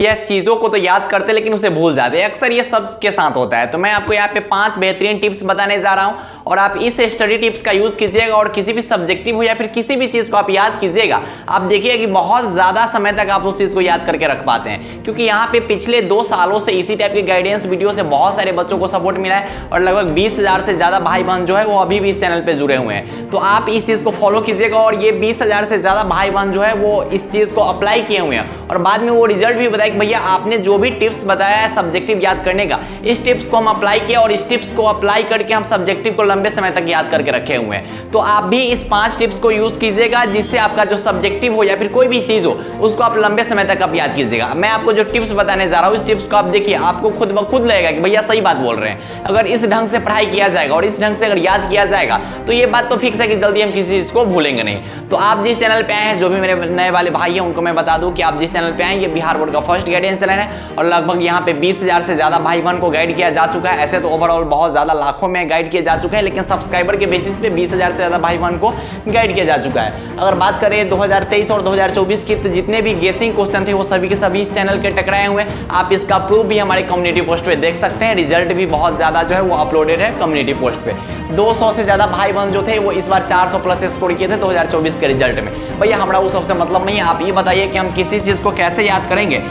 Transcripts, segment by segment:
यह चीज़ों को तो याद करते लेकिन उसे भूल जाते हैं। अक्सर ये सब के साथ होता है। तो मैं आपको यहाँ पे 5 बेहतरीन टिप्स बताने जा रहा हूँ और आप इस स्टडी टिप्स का यूज़ कीजिएगा और किसी भी सब्जेक्टिव हो या फिर किसी भी चीज़ को आप याद कीजिएगा। आप देखिए कि बहुत ज़्यादा समय तक आप उस चीज़ को याद करके रख पाते हैं, क्योंकि यहाँ पे पिछले 2 सालों से इसी टाइप की गाइडेंस वीडियो से बहुत सारे बच्चों को सपोर्ट मिला है और लगभग 20,000 से ज़्यादा भाई बहन जो है वो अभी भी इस चैनल पर जुड़े हुए हैं। तो आप इस चीज़ को फॉलो कीजिएगा और ये 20,000 से ज़्यादा भाई बहन जो है वो इस चीज़ को अप्लाई किए हुए हैं और बाद में वो रिजल्ट भी बताया कि भैया आपने जो भी टिप्स बताया है सब्जेक्टिव याद करने का, इस टिप्स को हम अप्लाई किया और इस टिप्स को अप्लाई करके हम सब्जेक्टिव को लंबे समय तक याद करके रखे हुए हैं। तो आप भी इस 5 टिप्स को यूज कीजिएगा जिससे आपका जो सब्जेक्टिव हो या फिर कोई भी चीज हो उसको आप लंबे समय तक आप याद कीजिएगा। मैं आपको जो टिप्स बताने जा रहा हूँ इस टिप्स को आप देखिए, आपको खुद ब खुद लगेगा कि भैया सही बात बोल रहे हैं। अगर इस ढंग से पढ़ाई किया जाएगा और इस ढंग से अगर याद किया जाएगा तो ये बात तो फिक्स है कि जल्दी हम किसी चीज को भूलेंगे नहीं। तो आप जिस चैनल पे आए हैं, जो भी मेरे नए वाले भाई हैं उनको मैं बता दूं कि आप जिस चैनल पे आए हैं ये बिहार बोर्ड का फर्स्ट गाइडेंस चैनल है और लगभग यहाँ पे 20,000 से ज्यादा भाई बहन को गाइड किया जा चुका है। ऐसे तो ओवरऑल बहुत ज्यादा लाखों में गाइड किया जा चुका है, लेकिन सब्सक्राइबर के बेसिस पे 20,000 से ज्यादा भाई बहन को गाइड किया जा चुका है। अगर बात करें 2023 और 2024 की, तो जितने भी गेसिंग क्वेश्चन थे वो सभी के सभी इस चैनल के टकराए हुए हैं। आप इसका प्रूफ भी हमारे कम्युनिटी पोस्ट पे देख सकते हैं। रिजल्ट भी बहुत ज्यादा जो है वो अपलोडेड है कम्युनिटी पोस्ट पे। 200 से ज्यादा भाई बहन जो थे वो इस बार 400 प्लस स्कोर किए थे 2024 के रिजल्ट में। भैया हमारा वो सबसे मतलब नहीं है। आप ये बताइए कि हम किसी चीज को कैसे याद करेंगे।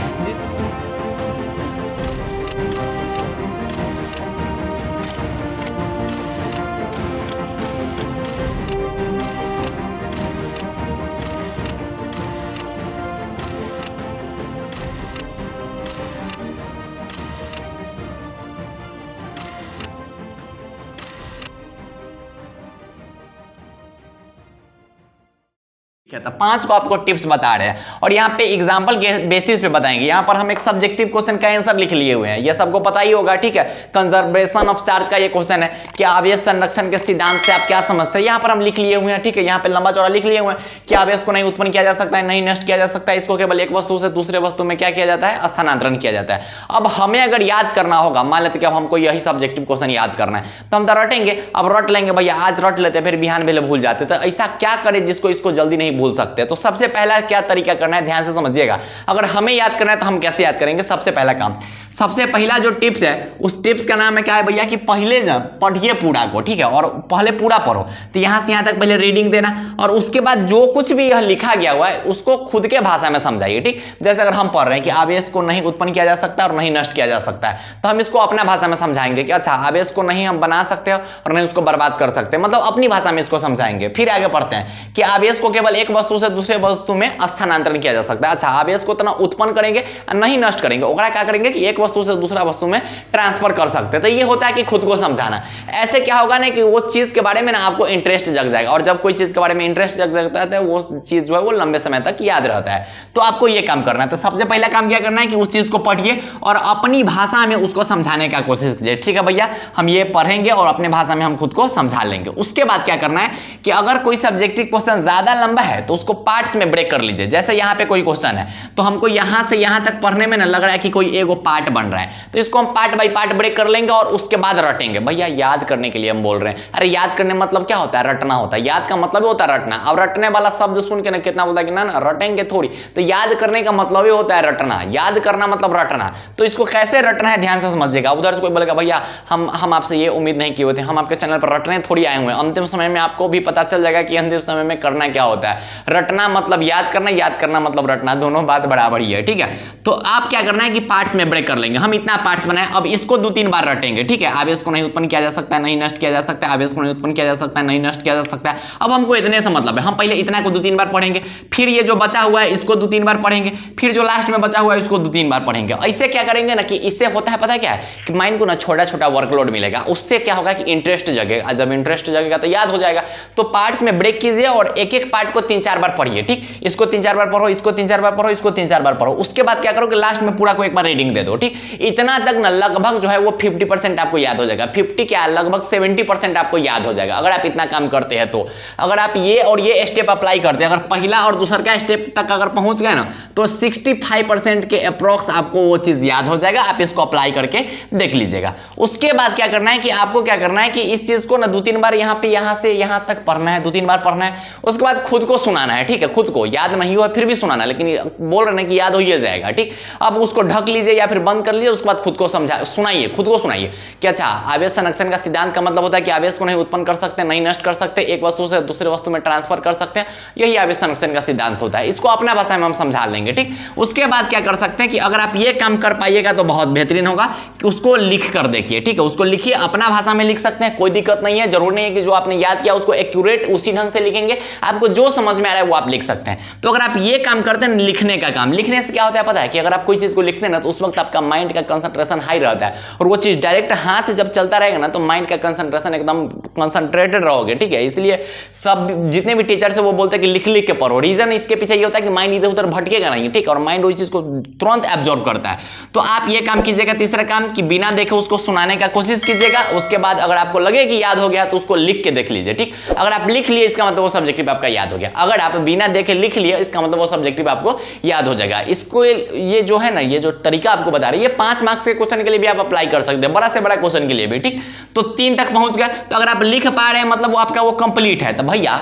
तो 5 को आपको टिप्स बता रहे हैं और यहाँ पे एग्जांपल के बेसिस पे बताएंगे। यहाँ पर हम एक सब्जेक्टिव क्वेश्चन का आंसर लिख लिए हुए हैं, ये सबको पता ही होगा, ठीक है। कंजर्वेशन ऑफ चार्ज का ये क्वेश्चन है कि आवेश संरक्षण के सिद्धांत से आप क्या समझते हैं, यहाँ पर हम लिख लिए हुए हैं, ठीक है। यहाँ पे लंबा चौड़ा लिख लिए हुए हैं कि आवेश को नहीं उत्पन्न किया जा सकता है, नहीं नष्ट किया जा सकता है, इसको केवल एक वस्तु से दूसरे वस्तु में क्या किया जाता है, स्थानांतरण किया जाता है। अब हमें अगर याद करना होगा, मान लेते कि अब हमको यही सब्जेक्टिव क्वेश्चन याद करना है तो हम तो रटेंगे। अब रट लेंगे भैया, आज रट लेते फिर बिहान भेले भूल जाते, तो ऐसा क्या करें जिसको इसको जल्दी नहीं भूल सकते। तो सबसे पहला क्या तरीका करना है, ध्यान से समझिएगा। अगर हमें याद करना है तो हम कैसे याद करेंगे। सबसे पहला काम, सबसे पहला जो टिप्स है उस टिप्स का नाम है क्या है भैया कि पहले पढ़िए पूरा को, ठीक है, और पहले पूरा पढ़ो। तो यहां से यहां तक पहले रीडिंग देना और उसके बाद जो कुछ भी यह लिखा गया हुआ है उसको खुद के भाषा में समझाइए, ठीक। जैसे अगर हम पढ़ रहे हैं कि आवेश को नहीं उत्पन्न किया जा सकता और नहीं नष्ट किया जा सकता है, तो हम इसको अपना भाषा में समझाएंगे कि अच्छा आवेश को नहीं हम बना सकते और नहीं उसको बर्बाद कर सकते, मतलब अपनी भाषा में इसको समझाएंगे। फिर आगे पढ़ते हैं कि आवेश को केवल एक वस्तु से दूसरे वस्तु में स्थानांतरण किया जा सकता है। अच्छा आवेश को इतना उत्पन्न करेंगे और नहीं नष्ट करेंगे, ओकरा क्या करेंगे कि एक वस्तु से दूसरा वस्तु में ट्रांसफर कर सकते हैं। तो ये होता है कि खुद को समझाना। ऐसे क्या होगा ना कि वो चीज के बारे में ना आपको इंटरेस्ट जग जाएगा और जब कोई चीज के बारे में इंटरेस्ट जग जाता है तो वो चीज जो है वो लंबे समय तक याद रहता है। तो आपको ये काम करना है। तो सबसे पहला काम क्या करना है कि उस चीज को पढ़िए और अपनी भाषा में उसको समझाने का कोशिश कीजिए, ठीक है भैया। हम ये पढ़ेंगे और अपने भाषा में हम खुद को समझा लेंगे। उसके बाद क्या करना है कि अगर कोई सब्जेक्टिव क्वेश्चन ज्यादा लंबा है तो उसको पार्ट्स में ब्रेक कर लीजिए। जैसे यहाँ पे कोई क्वेश्चन है तो हमको यहां से यहां तक पढ़ने में ना लग रहा है कि कोई एगो पार्ट बन रहा है, तो इसको हम पार्ट बाय पार्ट ब्रेक कर लेंगे और उसके बाद रटेंगे। भैया याद करने के लिए हम बोल रहे हैं। अरे याद करने मतलब क्या होता है, रटना होता है। याद का मतलब होता है रटना। अब रटने वाला शब्द सुन के ना कितना बोलता है कि ना ना रटेंगे थोड़ी, तो याद करने का मतलब ही होता है रटना। याद करना मतलब रटना। तो इसको कैसे रटना है ध्यान से समझिएगा। उधर से कोई बोलेगा भैया हम आपसे ये उम्मीद नहीं किए होते, हम आपके चैनल पर रटने थोड़ी आए हुए हैं। अंतिम समय में आपको भी पता चल जाएगा कि अंतिम समय में करना क्या होता है। रटना मतलब याद करना, याद करना मतलब रटना, दोनों बात बराबर ही है, ठीक है। तो आप क्या करना है कि पार्ट्स में ब्रेक कर लेंगे। हम इतना पार्ट्स बनाए, अब इसको 2-3 बार रटेंगे, ठीक है। आवेश को नहीं उत्पन्न किया जा सकता है, नहीं नष्ट किया जा सकता है, आवेश को नहीं उत्पन्न किया जा सकता है, नहीं नष्ट किया जा सकता है। अब हमको इतने से मतलब है, हम पहले इतना को 2-3 बार पढ़ेंगे, फिर ये जो बचा हुआ है इसको 2-3 बार पढ़ेंगे, फिर जो लास्ट में बचा हुआ है इसको 2-3 बार पढ़ेंगे। ऐसे क्या करेंगे ना कि इससे होता है पता क्या है कि माइंड को ना छोटा छोटा वर्कलोड मिलेगा। उससे क्या होगा कि इंटरेस्ट जगेगा, जब इंटरेस्ट जगेगा तो याद हो जाएगा। तो पार्ट्स में ब्रेक कीजिए और एक एक पार्ट को 3-4 बार पढ़िए, ठीक। इसको 3-4 बार पढ़ो, इसको 3-4 बार पढ़ो, इसको 3-4 बार पढ़ो। उसके बाद क्या करो कि लास्ट में पूरा को एक बार रीडिंग दे दो, ठीक। इतना तक ना लगभग जो है वो 50% आपको याद हो जाएगा। 50 क्या, लगभग 70% आपको याद हो जाएगा अगर आप इतना काम करते हैं। तो अगर आप ये और ये स्टेप अप्लाई करते हैं, अगर पहला और दूसरा का स्टेप तक अगर पहुंच गए ना तो 65% के अप्रॉक्स आपको वो चीज याद हो जाएगा। आप इसको अप्लाई करके देख लीजिएगा। उसके बाद क्या करना है कि आपको क्या करना है कि इस चीज को ना 2-3 बार यहाँ पे यहाँ से यहाँ तक पढ़ना है, 2-3 बार पढ़ना है। उसके बाद खुद को सुनाना है, ठीक है, खुद को याद नहीं हुआ फिर भी सुनाना, लेकिन बोल रहे हैं कि याद हो ही जाएगा, ठीक। अब उसको ढक लीजिए या फिर बंद कर लीजिए, उसके बाद खुद को समझा सुनाइए, खुद को सुनाइए कि अच्छा आवेश संरक्षण का सिद्धांत का मतलब होता है कि आवेश को नहीं उत्पन्न कर सकते, नहीं नष्ट कर सकते, एक वस्तु से दूसरे वस्तु में ट्रांसफर कर सकते हैं, यही आवेश संरक्षण का सिद्धांत होता है। इसको अपना भाषा में हम समझा लेंगे, ठीक। उसके बाद क्या कर सकते हैं कि अगर आप ये काम कर पाइएगा तो बहुत बेहतरीन होगा कि उसको लिख कर देखिए, ठीक है, उसको लिखिए, अपना भाषा में लिख सकते हैं, कोई दिक्कत नहीं है। जरूरी नहीं है कि जो आपने याद किया उसको एक्यूरेट उसी ढंग से लिखेंगे, आपको जो समझ में आ रहा है वो आप लिख सकते हैं। तो अगर आप ये काम करते हैं लिखने का काम, लिखने से क्या होता है पता है कि अगर आप कोई चीज को लिखते हैं ना तो उस वक्त आपका माइंड का कंसंट्रेशन हाई रहता है, और वो चीज डायरेक्ट हाथ जब चलता रहेगा ना तो माइंड का कंसंट्रेशन एकदम कंसंट्रेटेड रहोगे, ठीक है। इसलिए सब जितने भी टीचर से वो बोलते हैं कि लिख लिख के पढ़ो, रीजन इसके पीछे ये होता है कि माइंड इधर उधर भटकेगा नहीं, ठीक, और माइंड वही चीज को तुरंत एब्जॉर्ब करता है। तो आप ये काम कीजिएगा। तीसरा काम कि बिना देखे उसको सुनाने का कोशिश कीजिएगा। उसके बाद अगर आपको लगे कि याद हो गया तो उसको लिख के देख लीजिए, ठीक। अगर आप लिख लिए इसका मतलब वो सब्जेक्टिव आपका याद हो गया, अगर आप बिना देखे लिख लिए इसका मतलब वो सब्जेक्टिव आपको याद हो जाएगा। इसको ये जो है ना, ये जो तरीका आपको बता रही है, 5 मार्क्स के क्वेश्चन के लिए भी आप अप्लाई कर सकते हैं, बड़ा से बड़ा क्वेश्चन के लिए भी, ठीक। तो 3 तक पहुंच गए, तो अगर आप लिख पा रहे हैं मतलब वो आपका वो कंप्लीट है। तो भैया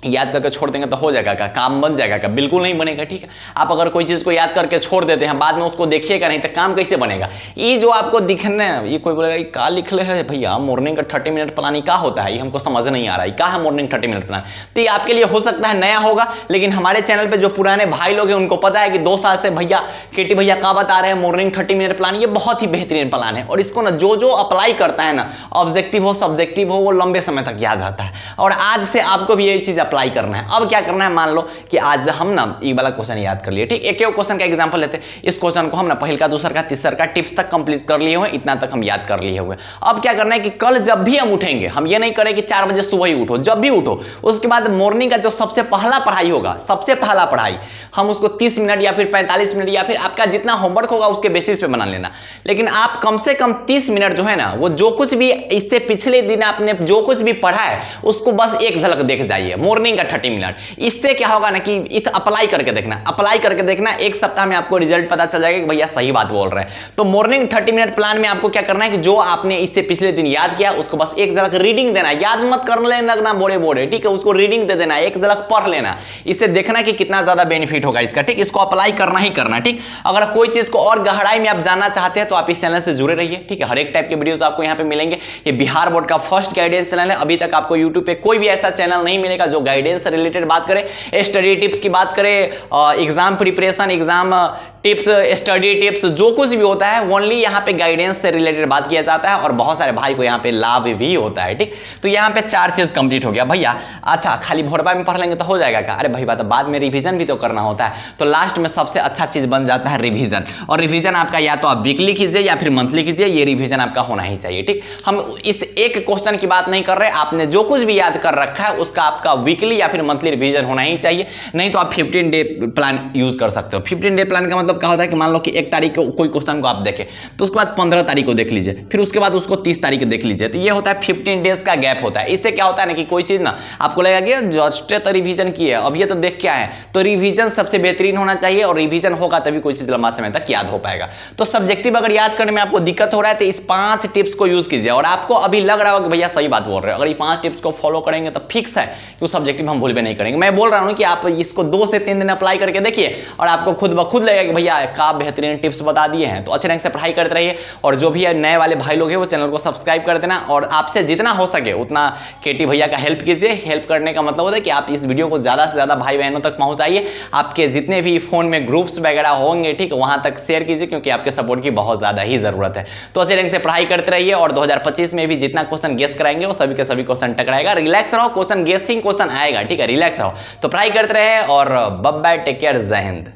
याद करके छोड़ देंगे तो हो जाएगा क्या, काम बन जाएगा क्या? बिल्कुल नहीं बनेगा, ठीक है। आप अगर कोई चीज को याद करके छोड़ देते हैं, बाद में उसको देखिएगा नहीं तो काम कैसे बनेगा? ये जो आपको दिखने, ये कोई बोलेगा क्या लिख ले है भैया, मॉर्निंग का 30 मिनट प्लान क्या होता है, ये हमको समझ नहीं आ रहा है, क्या है मॉर्निंग 30 मिनट प्लान? तो ये आपके लिए हो सकता है नया होगा, लेकिन हमारे चैनल पर जो पुराने भाई लोग हैं उनको पता है कि 2 साल से भैया केटी भैया क्या बता रहे हैं, मॉर्निंग 30 मिनट प्लान, ये बहुत ही बेहतरीन प्लान है। और इसको ना जो अप्लाई करता है ना, ऑब्जेक्टिव हो सब्जेक्टिव हो, वो लंबे समय तक याद रहता है। और आज से आपको भी यही चीज अप्लाई करना है। अब क्या करना है, मान लो कि आज हम ना ये वाला क्वेश्चन याद कर लिए, ठीक। एक क्वेश्चन का एग्जांपल लेते हैं। इस क्वेश्चन को हम ना पहल का, दूसर का, तीसर का टिप्स तक कंप्लीट कर लिए हुए, इतना तक हम याद कर लिए हुए। अब क्या करना है कि कल जब भी हम उठेंगे, हम ये नहीं करें कि 4 बजे सुबह ही उठो, जब भी उठो उसके बाद मॉर्निंग का जो सबसे पहला पढ़ाई होगा, सबसे पहला पढ़ाई हम उसको 30 मिनट या फिर 45 मिनट या फिर आपका जितना होमवर्क होगा उसके बेसिस पे बना लेना। लेकिन आप कम से कम 30 मिनट जो है ना, वो जो कुछ भी इससे पिछले दिन आपने जो कुछ भी पढ़ा है उसको बस एक झलक देख जाइए, मॉर्निंग का 30 मिनट। इससे क्या होगा ना कि अप्लाई करके देखना, अप्लाई करके देखना, एक सप्ताह में आपको रिजल्ट पता चल जाएगा कि भैया सही बात बोल रहे हैं। तो मॉर्निंग 30 मिनट प्लान में आपको क्या करना है कि जो आपने इससे पिछले दिन याद किया उसको बस एक झलक रीडिंग देना, याद मत करने लगना बोड़े, ठीक है, उसको रीडिंग दे देना, एक झलक पढ़ लेना। इससे देखना कि कितना ज्यादा बेनिफिट होगा इसका, ठीक। इसको अप्लाई करना ही करना, ठीक। अगर कोई चीज को और गहराई में आप जानना चाहते हैं तो आप इस चैनल से जुड़े रहिए, ठीक है। हर एक टाइप के वीडियोस आपको यहाँ पे मिलेंगे। ये बिहार बोर्ड का फर्स्ट गाइडेंस चैनल है। अभी तक आपको यूट्यूब पे कोई भी ऐसा चैनल नहीं मिलेगा जो गाइडेंस से रिलेटेड बात करे, स्टडी टिप्स की बात करें, exam preparation, exam tips, study tips, जो कुछ भी होता है ओनली यहाँ पे गाइडेंस से रिलेटेड बात किया जाता है और बहुत सारे भाई को यहाँ पे लाभ भी होता है, ठीक। तो यहाँ पे 4 चीज कंप्लीट हो गया भैया। अच्छा खाली भोरबा में पढ़ लेंगे तो हो जाएगा क्या? अरे भाई बात, बाद में रिवीजन भी तो करना होता है। तो लास्ट में सबसे अच्छा चीज बन जाता है रिवीजन। और रिवीजन आपका या तो आप वीकली कीजिए या फिर मंथली कीजिए, ये रिवीजन आपका होना ही चाहिए, ठीक। हम इस एक क्वेश्चन की बात नहीं कर रहे, आपने जो कुछ भी याद कर रखा है उसका आपका वीकली या फिर मंथली रिवीजन होना ही चाहिए। नहीं तो आप 15 डे प्लान यूज कर सकते हो। 15 डे प्लान का मतलब क्या होता है कि मान लो कि 1 तारीख को कोई क्वेश्चन को आप देखें तो उसके बाद 15 तारीख को देख लीजिए, फिर उसके बाद उसको 30 तारीख को देख लीजिए। तो ये होता है 15 डेज का गैप होता है। इससे क्या होता है ना कि कोई चीज ना आपको लगेगा कि जस्ट तो रिवीजन की है, अब ये तो देख क्या है। तो रिवीजन सबसे बेहतरीन होना चाहिए और रिवीजन होगा तभी कोई चीज लंबा समय तक याद हो पाएगा। तो सब्जेक्टिव अगर याद करने में आपको दिक्कत हो रहा है तो इस 5 टिप्स को यूज कीजिए। और आपको अभी लग रहा होगा कि भैया सही बात बोल रहे हो, अगर ये 5 टिप्स को फॉलो करेंगे तो फिक्स है कि सब्जेक्टिव हम भूल भी नहीं करेंगे। मैं बोल रहा हूं कि आप इसको 2 से 3 दिन अप्लाई करके देखिए और आपको खुद ब खुद लगेगा कि भैया क्या बेहतरीन टिप्स बता दिए हैं। तो अच्छे ढंग से पढ़ाई करते रहिए और जो भी नए वाले भाई लोग हैं वो चैनल को सब्सक्राइब कर देना और आपसे जितना हो सके उतना केटी भैया का हेल्प कीजिए। हेल्प करने का मतलब होता है कि आप इस वीडियो को ज़्यादा से ज़्यादा भाई बहनों तक पहुँचाइए। आपके जितने भी फ़ोन में ग्रुप्स वगैरह होंगे, ठीक, वहाँ तक शेयर कीजिए क्योंकि आपके सपोर्ट की बहुत ज़्यादा ही ज़रूरत है। तो अच्छे ढंग से पढ़ाई करते रहिए और 2025 में भी जितना क्वेश्चन गेस कराएंगे वो सभी के सभी क्वेश्चन टकराएगा। रिलैक्स रहो, क्वेश्चन गेसिंग क्वेश्चन आएगा, ठीक है, रिलैक्स रहो। तो पढ़ाई करते रहे और बाय बाय, टेक केयर, जय हिंद।